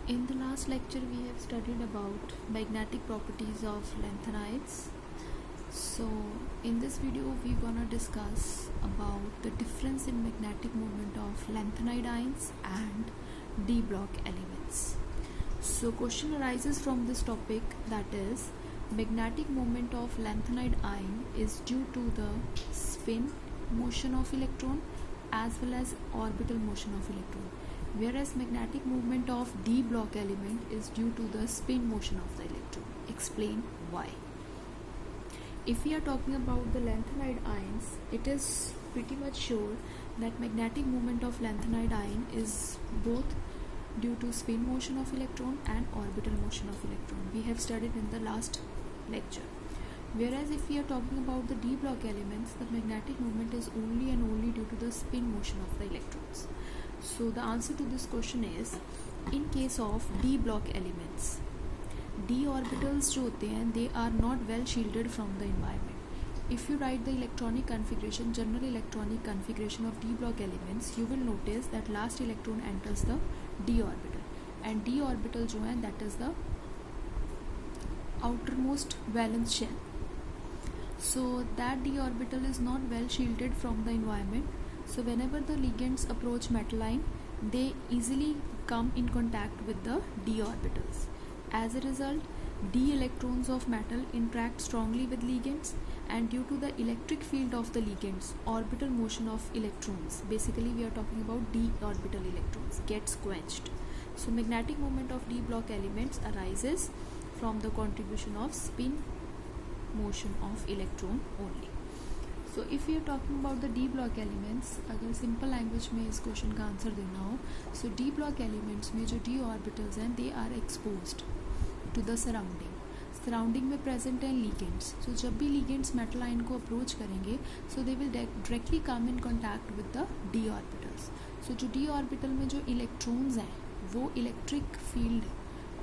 In the last lecture we have studied about magnetic properties of lanthanides. So in this video we're gonna discuss about the difference in magnetic moment of lanthanide ions and D block elements. So question arises from this topic, that is magnetic moment of lanthanide ion is due to the spin motion of electron as well as orbital motion of electron, whereas magnetic movement of D block element is due to the spin motion of the electron. Explain why. If we are talking about the lanthanide ions, it is pretty much sure that magnetic movement of lanthanide ion is both due to spin motion of electron and orbital motion of electron. We have studied in the last lecture. Whereas if we are talking about the D block elements, the magnetic movement is only and only due to the spin motion of the electrons. So the answer to this question is, in case of D block elements, D orbitals जो होते हैं, they are not well shielded from the environment. If you write the electronic configuration, general electronic configuration of D block elements, you will notice that last electron enters the D orbital, and D orbital जो है, that is the outermost valence shell. So that D orbital is not well shielded from the environment. So whenever the ligands approach metal ion, they easily come in contact with the D orbitals. As a result, D electrons of metal interact strongly with ligands, and due to the electric field of the ligands, orbital motion of electrons, basically we are talking about D orbital electrons, gets quenched. So magnetic moment of D block elements arises from the contribution of spin motion of electron only. So if we are talking about the D block elements, अगर simple language में इस question का answer देना हो, so D block elements में जो D orbitals हैं, they are exposed to the surrounding में present हैं ligands. So जब भी ligands metal ion को approach करेंगे, so they will directly come in contact with the D orbitals. So जो D orbital में जो electrons हैं, वो electric field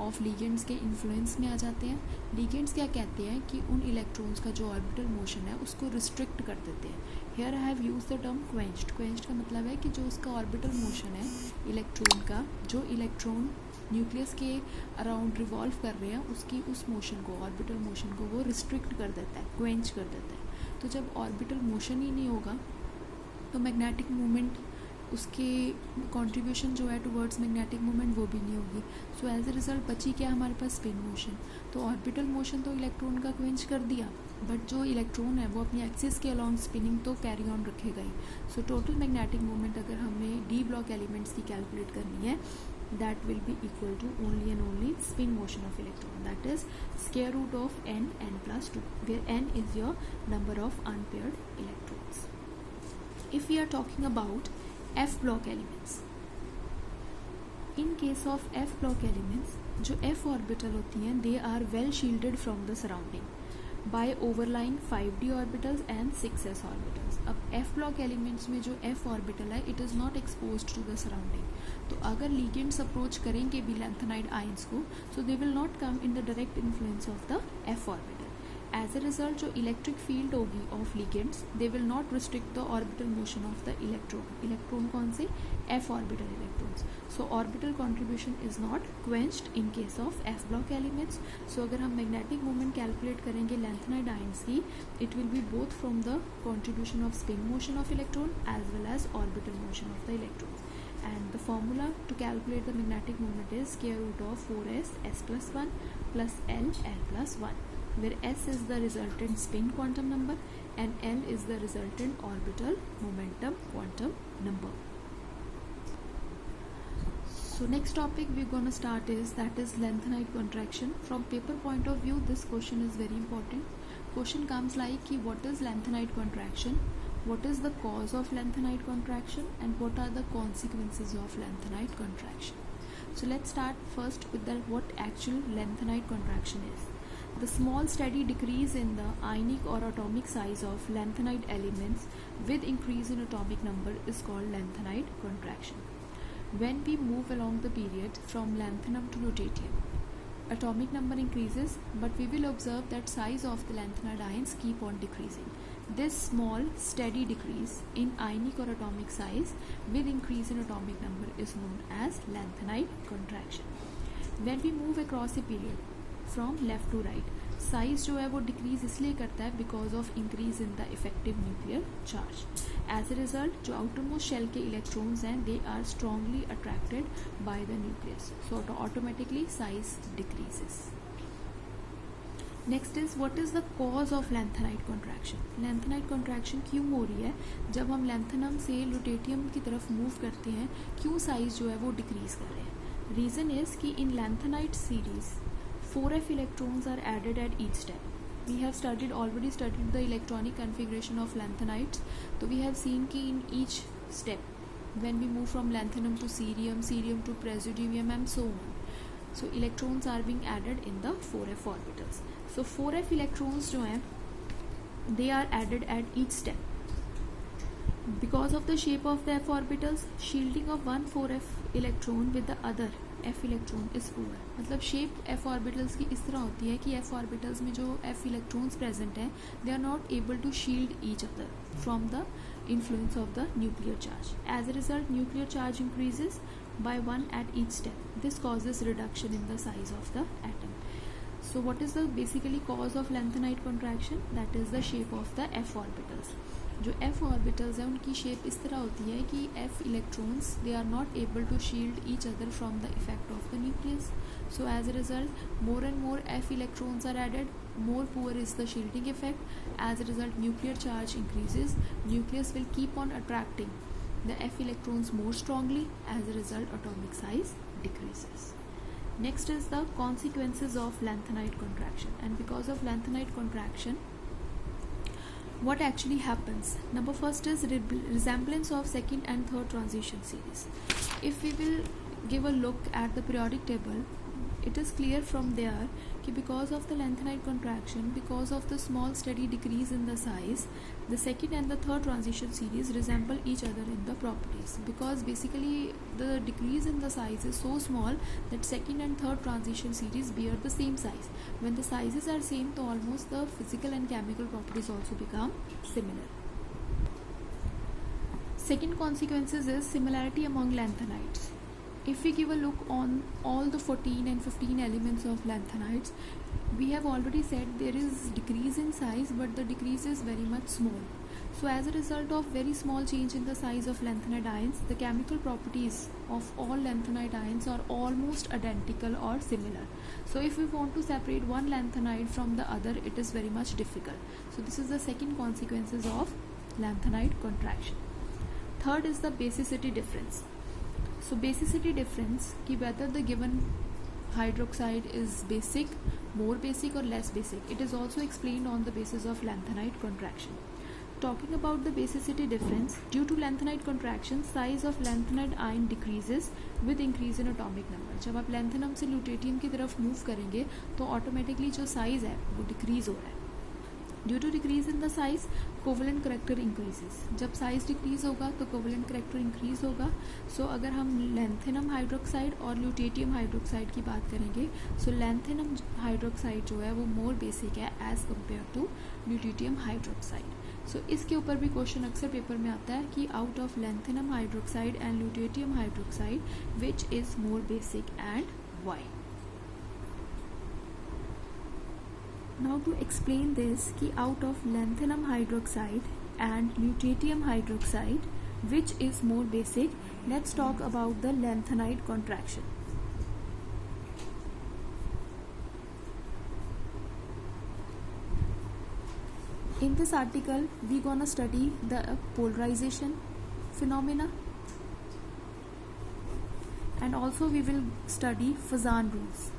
ऑफ लिगेंड्स के इन्फ्लुएंस में आ जाते हैं. लिगेंड्स क्या कहते हैं कि उन इलेक्ट्रॉन्स का जो ऑर्बिटल मोशन है उसको रिस्ट्रिक्ट कर देते हैं. Here I have use the term quenched. Quenched का मतलब है कि जो उसका ऑर्बिटल मोशन है इलेक्ट्रॉन का, जो इलेक्ट्रॉन न्यूक्लियस के अराउंड रिवॉल्व कर रहे हैं, उसकी उस मोशन को, ऑर्बिटल मोशन को वो रिस्ट्रिक्ट कर देता है, क्वेंच कर देता है. तो जब ऑर्बिटल मोशन ही नहीं होगा तो मैग्नेटिक मूवमेंट, उसके कंट्रीब्यूशन जो है टुवर्ड्स मैग्नेटिक मूवमेंट वो भी नहीं होगी. सो एज ए रिजल्ट बची क्या हमारे पास, स्पिन मोशन. तो ऑर्बिटल मोशन तो इलेक्ट्रॉन का क्वेंच कर दिया, बट जो इलेक्ट्रॉन है वो अपनी एक्सिस के अलॉन्ग स्पिनिंग तो कैरी ऑन रखेगा ही. सो टोटल मैग्नेटिक मूवमेंट अगर हमें डी ब्लॉक एलिमेंट्स की कैलकुलेट करनी है, that will be equal to only and only spin motion of electron, that is square root of n plus 2, where n is your number of unpaired electrons. If we are talking about F block elements, in case of F block elements, जो F orbital होती हैं, they are well shielded from the surrounding by overlying 5d orbitals and 6s orbitals. अब F block elements में जो F orbital है, it is not exposed to the surrounding. तो अगर ligands approach करेंगे भी lanthanide ions को, so they will not come in the direct influence of the F orbital. As a result, जो electric field होगी of ligands, they will not restrict the orbital motion of the electron. Electron कौन से, F orbital electrons. So orbital contribution is not quenched in case of F block elements. So अगर हम magnetic moment calculate करेंगे lanthanide ions की, it will be both from the contribution of spin motion of electron as well as orbital motion of the electrons. And the formula to calculate the magnetic moment is square root of 4s s plus 1 plus l plus 1, where s is the resultant spin quantum number and l is the resultant orbital momentum quantum number. So next topic we're going to start is, that is lanthanide contraction. From paper point of view, this question is very important. Question comes like कि what is lanthanide contraction, what is the cause of lanthanide contraction, and what are the consequences of lanthanide contraction. So let's start first with the what actual lanthanide contraction is. The small steady decrease in the ionic or atomic size of lanthanide elements with increase in atomic number is called lanthanide contraction. When we move along the period from lanthanum to lutetium, atomic number increases, but we will observe that size of the lanthanide ions keep on decreasing. This small steady decrease in ionic or atomic size with increase in atomic number is known as lanthanide contraction. When we move across a period from left to right, size जो है वो decrease इसलिए करता है because of increase in the effective nuclear charge. As a result जो outermost shell के electrons हैं they are strongly attracted by the nucleus, so automatically size decreases. Next is what is the cause of lanthanide contraction. Lanthanide contraction क्यों हो रही है? जब हम lanthanum से ल्यूटेटियम की तरफ मूव करते हैं क्यों साइज जो है वो डिक्रीज कर रहे हैं? रीजन इज कि in lanthanide series 4f electrons are added at each step. We have already studied the electronic configuration of lanthanides. So we have seen कि in each step when we move from lanthanum to cerium, cerium to praseodymium and so on. So electrons are being added in the 4f orbitals. So 4f electrons जो हैं they are added at each step. Because of the shape of the f orbitals, shielding of one 4f electron with the other f electron is poor. मतलब shape f orbitals की इस तरह होती है कि f orbitals में जो f electrons present हैं they are not able to shield each other from the influence of the nuclear charge. As a result nuclear charge increases by 1 at each step. This causes reduction in the size of the atom. So what is the basically cause of lanthanide contraction? That is the shape of the f orbitals. जो f orbitals हैं उनकी shape इस तरह होती है कि f electrons they are not able to shield each other from the effect of the nucleus. So as a result more and more f electrons are added, more poor is the shielding effect. As a result nuclear charge increases, nucleus will keep on attracting the f electrons more strongly. As a result atomic size decreases. Next is the consequences of lanthanide contraction. And because of lanthanide contraction what actually happens? Number first is resemblance of second and third transition series. If we will give a look at the periodic table, it is clear from there कि because of the lanthanide contraction, because of the small steady decrease in the size, the second and the third transition series resemble each other in the properties. Because basically the decrease in the size is so small that second and third transition series bear the same size. When the sizes are same, so almost the physical and chemical properties also become similar. Second consequences is similarity among lanthanides. If we give a look on all the 14 and 15 elements of lanthanides, we have already said there is decrease in size, but the decrease is very much small. So as a result of very small change in the size of lanthanide ions, the chemical properties of all lanthanide ions are almost identical or similar. So if we want to separate one lanthanide from the other, it is very much difficult. So this is the second consequences of lanthanide contraction. Third is the basicity difference. So basicity difference कि whether the given hydroxide is basic, more basic or less basic, it is also explained on the basis of lanthanide contraction. Talking about the basicity difference, due to lanthanide contraction, size of lanthanide ion decreases with increase in atomic number. जब आप lanthanum से lutetium की तरफ move करेंगे तो automatically जो size है वो decrease हो रहा है. Due to decrease in the size covalent character increases. जब साइज डिक्रीज होगा तो कोवलेंट करेक्टर इंक्रीज होगा. सो अगर हम लैंथेनम हाइड्रोक्साइड और ल्यूटेटियम हाइड्रोक्साइड की बात करेंगे, सो लैंथेनम हाइड्रोक्साइड जो है वो मोर बेसिक है as compare to lutetium hydroxide. So इसके ऊपर भी क्वेश्चन अक्सर पेपर में आता है कि out of lanthanum hydroxide and lutetium hydroxide which is more basic and why. Now to explain this कि out of lanthanum hydroxide and lutetium hydroxide which is more basic, let's talk about the lanthanide contraction. In this article we gonna study the polarization phenomena and also we will study Fazan rules.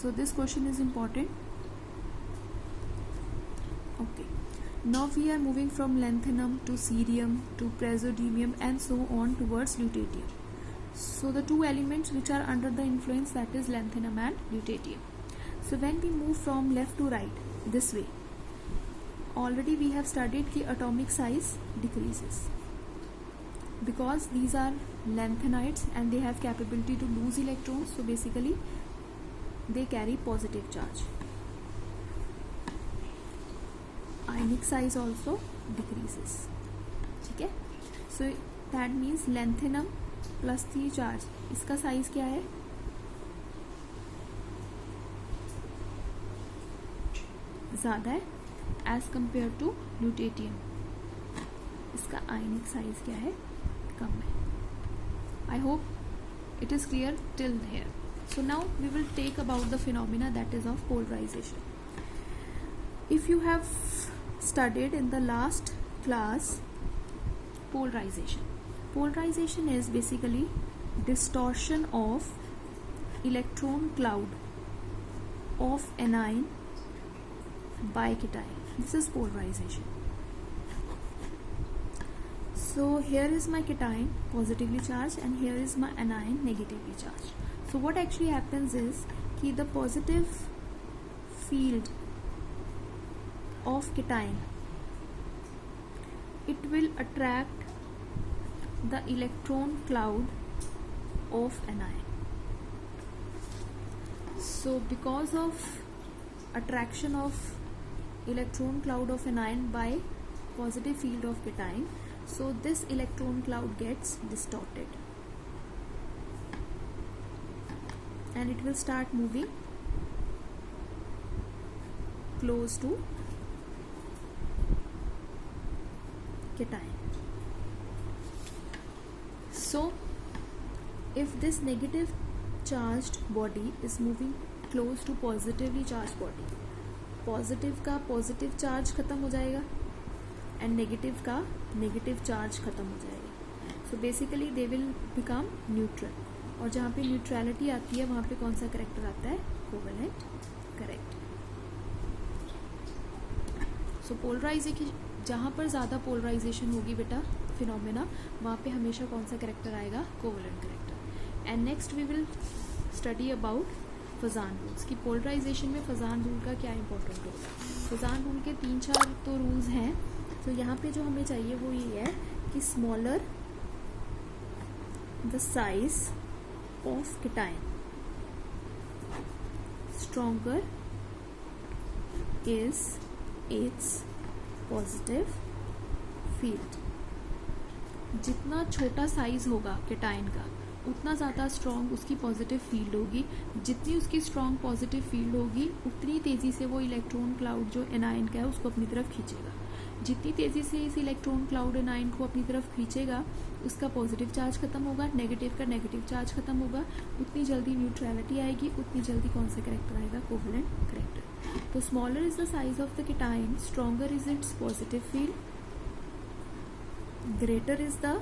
So this question is important. Okay, now we are moving from lanthanum to cerium to praseodymium and so on towards lutetium. So the two elements which are under the influence, that is lanthanum and lutetium. So when we move from left to right this way, already we have studied कि atomic size decreases because these are lanthanides and they have capability to lose electrons. So basically they carry positive charge. Ionic size also decreases. ठीक है. So that means lanthanum plus 3 charge, इसका size क्या है? ज़्यादा है as compare to lutetium. इसका आयनिक size क्या है, कम है. I hope it is clear till here. So now we will take about the phenomena that is of polarization. If you have studied in the last class polarization. Polarization is basically distortion of electron cloud of anion by cation. This is polarization. So here is my cation positively charged and here is my anion negatively charged. So what actually happens is कि the positive field of cation, it will attract the electron cloud of anion. So because of attraction of electron cloud of anion by positive field of cation, so this electron cloud gets distorted and it will start moving close to cation. So if this negative charged body is moving close to positively charged body, positive का positive charge खत्म हो जाएगा and negative का negative charge खत्म हो जाएगा. So basically they will become neutral. और जहाँ पे न्यूट्रलिटी आती है वहाँ पे कौन सा करेक्टर आता है, कोवेलेंट करेक्टर. सो पोलराइजेशन, जहाँ पर ज़्यादा पोलराइजेशन होगी बेटा फिनोमेना, वहाँ पे हमेशा कौन सा करेक्टर आएगा, covalent character. And next we will study about Fajan rules की पोलराइजेशन में फजान रूल का क्या इंपॉर्टेंट होगा. फजान रूल के 3-4 तो रूल्स हैं. तो यहाँ पे जो हमें चाहिए वो ये है कि smaller the size of cation, stronger is its positive field. जितना छोटा साइज होगा cation का उतना ज़्यादा स्ट्रॉन्ग उसकी पॉजिटिव फील्ड होगी. जितनी उसकी स्ट्रॉन्ग पॉजिटिव फील्ड होगी उतनी तेज़ी से वो इलेक्ट्रॉन क्लाउड जो एनायन का है उसको अपनी तरफ खींचेगा. जितनी तेज़ी से इस इलेक्ट्रॉन क्लाउड एनायन को अपनी तरफ खींचेगा उसका पॉजिटिव चार्ज खत्म होगा, नेगेटिव का नेगेटिव चार्ज खत्म होगा. उतनी जल्दी न्यूट्रलिटी आएगी, उतनी जल्दी कौन सा करेक्टर आएगा, कोवेलेंट करेक्टर. तो smaller is the size of the cation, stronger is it's positive field, greater is the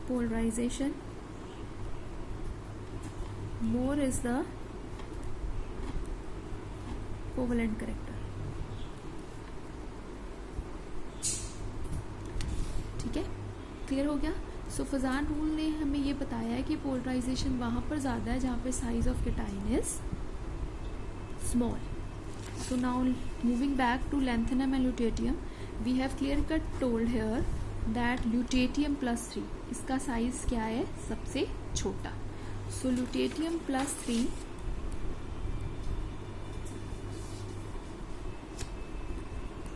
polarization, more is the covalent character. ठीक है, क्लियर हो गया. सो फजान रूल ने हमें ये बताया है कि पोलराइजेशन वहाँ पर ज़्यादा है जहाँ पे size of cation is small. So now moving back to lanthanum and lutetium, we have clear cut told here that lutetium plus 3 इसका साइज क्या है, सबसे छोटा. सो lutetium plus 3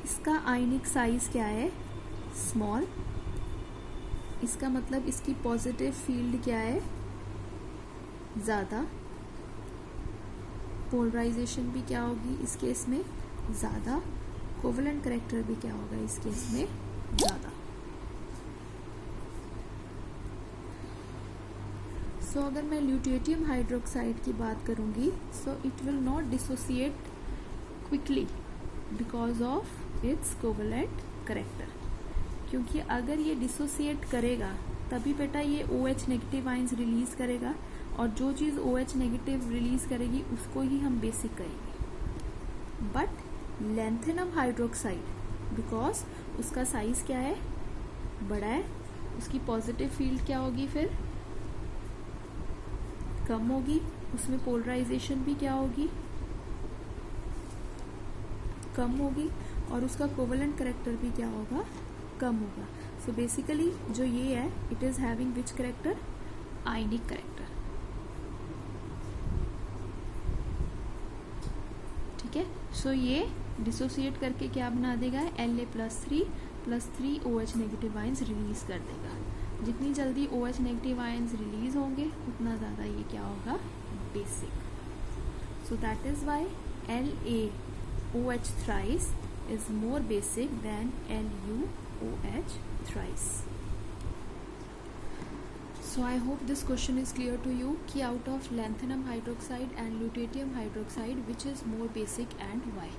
इसका आयनिक साइज क्या है, स्मॉल. इसका मतलब इसकी पॉजिटिव फील्ड क्या है, ज़्यादा. पोलराइजेशन भी क्या होगी इस केस में, ज़्यादा. कोवेलेंट करेक्टर भी क्या होगा इस केस में, ज़्यादा. सो अगर मैं ल्यूटेटियम हाइड्रोक्साइड की बात करूँगी, so it will not dissociate quickly because of its covalent character. क्योंकि अगर ये डिसोसिएट करेगा तभी बेटा ये OH नेगेटिव आयंस रिलीज करेगा, और जो चीज़ OH नेगेटिव रिलीज करेगी उसको ही हम बेसिक कहेंगे. बट लैंथेनम हाइड्रोक्साइड बिकॉज उसका साइज क्या है, बड़ा है, उसकी पॉजिटिव फील्ड क्या होगी, फिर कम होगी. उसमें पोलराइजेशन भी क्या होगी, कम होगी. और उसका कोवेलेंट करेक्टर भी क्या होगा, कम होगा. सो बेसिकली जो ये है, it is having which character, ionic character. ठीक है. सो ये डिसोसिएट करके क्या बना देगा, La+3 OH negative ions release कर देगा. जितनी जल्दी OH नेगेटिव आयंस रिलीज होंगे उतना ज़्यादा ये क्या होगा, basic. So that is why LaOH thrice is more basic than LuOH thrice. So I hope this question is clear to you कि out of lanthanum hydroxide and lutetium hydroxide which is more basic and why.